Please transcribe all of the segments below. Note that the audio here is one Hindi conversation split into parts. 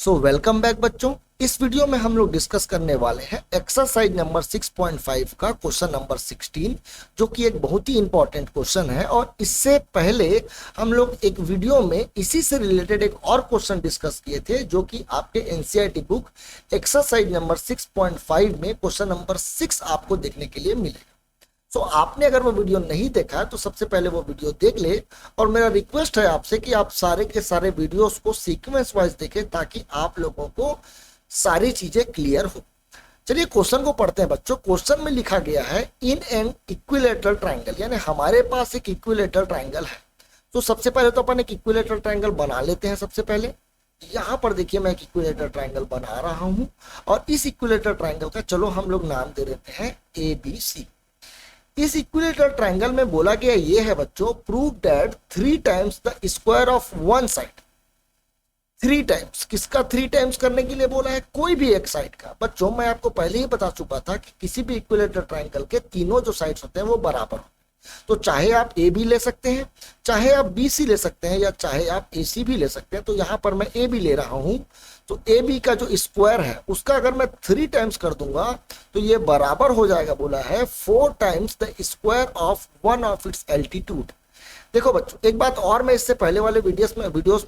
वेलकम बैक बच्चों। इस वीडियो में हम लोग डिस्कस करने वाले हैं एक्सरसाइज नंबर 6.5 का क्वेश्चन नंबर 16, जो कि एक बहुत ही इंपॉर्टेंट क्वेश्चन है। और इससे पहले हम लोग एक वीडियो में इसी से रिलेटेड एक और क्वेश्चन डिस्कस किए थे, जो कि आपके एनसीईआरटी बुक एक्सरसाइज नंबर 6.5 में क्वेश्चन नंबर 6 आपको देखने के लिए मिलेगा। आपने अगर वो वीडियो नहीं देखा है तो सबसे पहले वो वीडियो देख ले। और मेरा रिक्वेस्ट है आपसे कि आप सारे के सारे वीडियोस को सीक्वेंस वाइज देखें, ताकि आप लोगों को सारी चीजें क्लियर हो। चलिए क्वेश्चन को पढ़ते हैं बच्चों। क्वेश्चन में लिखा गया है इन एन इक्विलेटरल ट्राइंगल, यानी हमारे पास एक इक्विलेटरल ट्राइंगल है। तो सबसे पहले तो अपन एक इक्विलेटरल ट्राइंगल बना लेते हैं। सबसे पहले यहाँ पर देखिए मैं एक इक्विलेटरल ट्राइंगल बना रहा हूँ, और इस इक्विलेटरल ट्राइंगल का चलो हम लोग नाम दे देते हैं ABC। इस इक्विलेटरल ट्राइंगल में बोला गया ये है बच्चों, prove that 3 times the square of one side. 3 times, किसका 3 टाइम्स करने के लिए बोला है? कोई भी एक साइड का। बच्चों मैं आपको पहले ही बता चुका था कि किसी भी इक्विलेटरल ट्राइंगल के तीनों जो साइड्स होते हैं वो बराबर होते हैं। तो चाहे आप ए बी ले सकते हैं, चाहे आप बी सी ले सकते हैं, या चाहे आप ए सी भी ले सकते हैं। तो यहां पर मैं ए बी ले रहा हूं, तो ए बी का जो स्क्वायर है उसका अगर मैं 3 टाइम्स कर दूंगा तो ये बराबर हो जाएगा, बोला है 4 times the square of one of its altitude. देखो बच्चों एक बात और, मैं इससे पहले वाले वीडियोस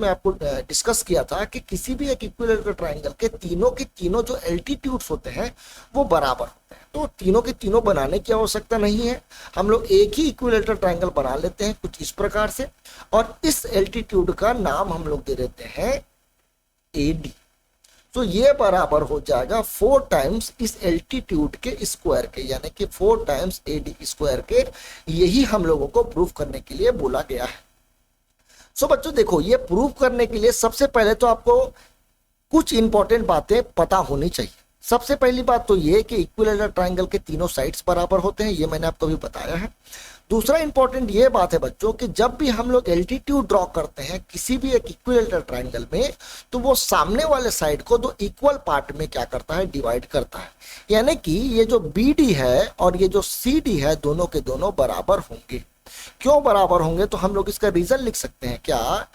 में आपको डिस्कस किया था कि किसी भी एक इक्विलेटरल ट्राइंगल के तीनों जो एल्टीट्यूड्स होते हैं वो बराबर होते हैं। तो तीनों के तीनों बनाने की आवश्यकता नहीं है, हम लोग एक ही इक्विलेटरल ट्राइंगल बना लेते हैं कुछ इस प्रकार से, और इस एल्टीट्यूड का नाम हम लोग दे देते हैं AD। तो ये बराबर हो जाएगा 4 टाइम्स इस एल्टीट्यूड के स्क्वायर के, यानी कि 4 टाइम्स AD स्क्वायर के। यही हम लोगों को प्रूव करने के लिए बोला गया है। बच्चों देखो, ये प्रूव करने के लिए सबसे पहले तो आपको कुछ इंपॉर्टेंट बातें पता होनी चाहिए। सबसे पहली बात तो ये कि इक्विलेटरल ट्राइंगल के तीनों साइड्स बराबर होते हैं, ये मैंने आपको भी बताया है। दूसरा इंपॉर्टेंट ये बात है बच्चों कि जब भी हम लोग एल्टीट्यूड ड्रॉ करते हैं किसी भी एक इक्विलेटरल ट्राइंगल में, तो वो सामने वाले साइड को 2 इक्वल पार्ट में क्या करता है, डिवाइड करता है। यानी कि ये जो BD है और ये जो CD है, दोनों के दोनों बराबर होंगे। क्यों बराबर होंगे? तो हम लोग इसका रीजन लिख सकते हैं क्या,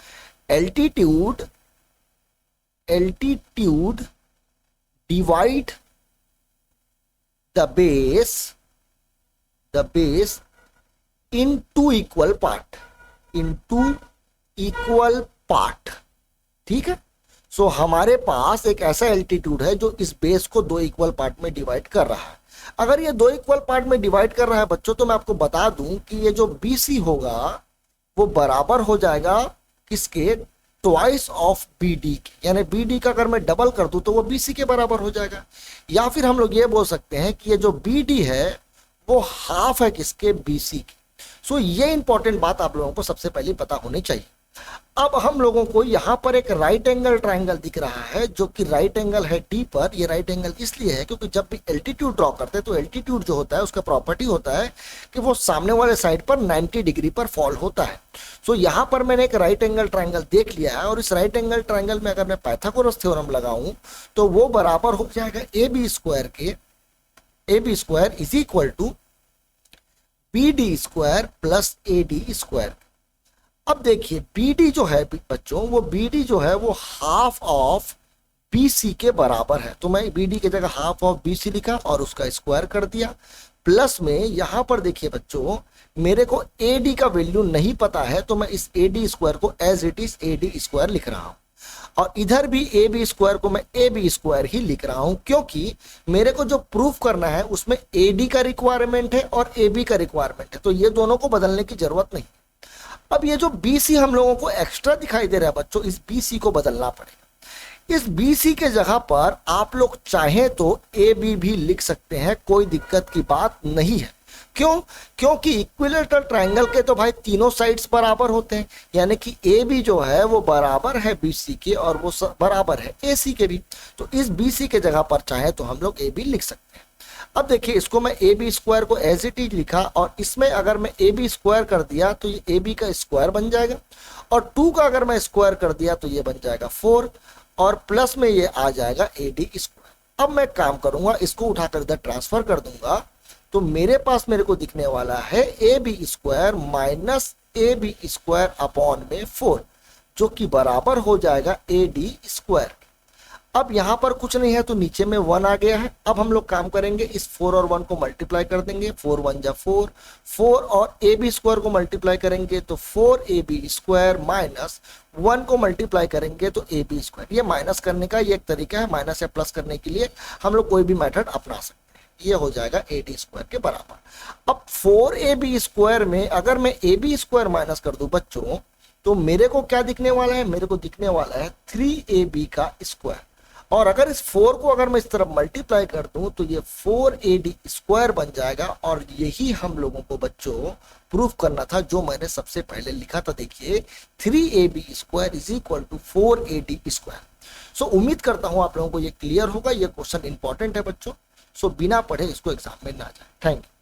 altitude divide the base in 2 equal part. ठीक है। हमारे पास एक ऐसा एल्टीट्यूड है जो इस बेस को 2 इक्वल पार्ट में डिवाइड कर रहा है। अगर ये 2 इक्वल पार्ट में डिवाइड कर रहा है बच्चों, तो मैं आपको बता दूं कि ये जो BC होगा वो बराबर हो जाएगा किसके, ट्वाइस ऑफ BD के। यानी BD का अगर मैं डबल कर दूं तो वो BC के बराबर हो जाएगा। या फिर हम लोग ये बोल सकते हैं कि ये जो BD है वो हाफ है किसके, BC के। ये इंपॉर्टेंट बात आप लोगों को सबसे पहले पता होनी चाहिए। अब हम लोगों को यहां पर एक राइट एंगल ट्राइंगल दिख रहा है, जो कि राइट एंगल है D पर। ये राइट एंगल इसलिए है क्योंकि जब भी एल्टीट्यूड ड्रॉ करते हैं तो एल्टीट्यूड जो होता है उसका प्रॉपर्टी होता है कि वो सामने वाले साइड पर 90 डिग्री पर फॉल होता है। यहां पर मैंने एक राइट एंगल ट्राइंगल देख लिया है, और इस राइट एंगल ट्राइंगल में अगर मैं पाइथागोरस थ्योरम लगाऊं तो वो बराबर हो जाएगा AB square is equal to BD square plus AD square. अब देखिए BD जो है बच्चों, वो BD जो है वो हाफ ऑफ BC के बराबर है। तो मैं BD की जगह हाफ ऑफ BC लिखा और उसका स्क्वायर कर दिया। प्लस में यहां पर देखिए बच्चों, मेरे को AD का वैल्यू नहीं पता है, तो मैं इस AD स्क्वायर को as it is AD square लिख रहा हूं, और इधर भी AB स्क्वायर को मैं AB स्क्वायर ही लिख रहा हूं, क्योंकि मेरे को जो प्रूफ करना है उसमें AD का रिक्वायरमेंट है और AB का रिक्वायरमेंट है। तो ये दोनों को बदलने की जरूरत नहीं। अब ये जो BC हम लोगों को एक्स्ट्रा दिखाई दे रहा है बच्चों, इस BC को बदलना पड़ेगा। इस BC के जगह पर आप लोग चाहें तो AB भी लिख सकते हैं, कोई दिक्कत की बात नहीं है। क्यों? क्योंकि इक्विलेटरल ट्राइंगल के तो भाई तीनों साइड्स बराबर होते हैं, यानी कि AB जो है वो बराबर है BC के, और वो बराबर है AC के भी। तो इस BC के जगह पर चाहे तो हम लोग AB लिख सकते हैं। अब देखिए, इसको मैं AB स्क्वायर को एज इट इज लिखा, और इसमें अगर मैं AB स्क्वायर कर दिया तो ये AB का स्क्वायर बन जाएगा, और 2 का अगर मैं स्क्वायर कर दिया तो ये बन जाएगा 4, और प्लस में ये आ जाएगा AD स्क्वायर। अब मैं काम करूंगा, इसको उठाकर इधर ट्रांसफर कर दूंगा, तो मेरे को दिखने वाला है AB square minus AB square upon में 4, जो कि बराबर हो जाएगा AD स्क्वायर। अब यहाँ पर कुछ नहीं है तो नीचे में 1 आ गया है। अब हम लोग काम करेंगे, इस 4 और 1 को मल्टीप्लाई कर देंगे, 4 1 जा 4, 4 और ए बी स्क्वायर को मल्टीप्लाई करेंगे तो 4ab स्क्वायर माइनस 1 को मल्टीप्लाई करेंगे तो ए बी स्क्वायर। ये माइनस करने का ये एक तरीका है, माइनस या प्लस करने के लिए हम लोग कोई भी मेथड अपना सकते हैं। ये हो जाएगा ए डी स्क्वायर के बराबर। अब 4ab स्क्वायर में अगर मैं ए बी स्क्वायर माइनस कर दूं बच्चों, तो मेरे को क्या दिखने वाला है, मेरे को दिखने वाला है 3ab का स्क्वायर। और अगर इस 4 को अगर मैं इस तरफ मल्टीप्लाई कर दूं तो ये 4ad स्क्वायर बन जाएगा। और यही हम लोगों को बच्चों प्रूफ करना था, जो मैंने सबसे पहले लिखा था। देखिए 3ab square is equal to 4ad square. So उम्मीद करता हूं आप लोगों को ये क्लियर होगा। ये क्वेश्चन इंपॉर्टेंट है बच्चों, सो बिना पढ़े इसको एग्जाम में ना जाए। Thank you.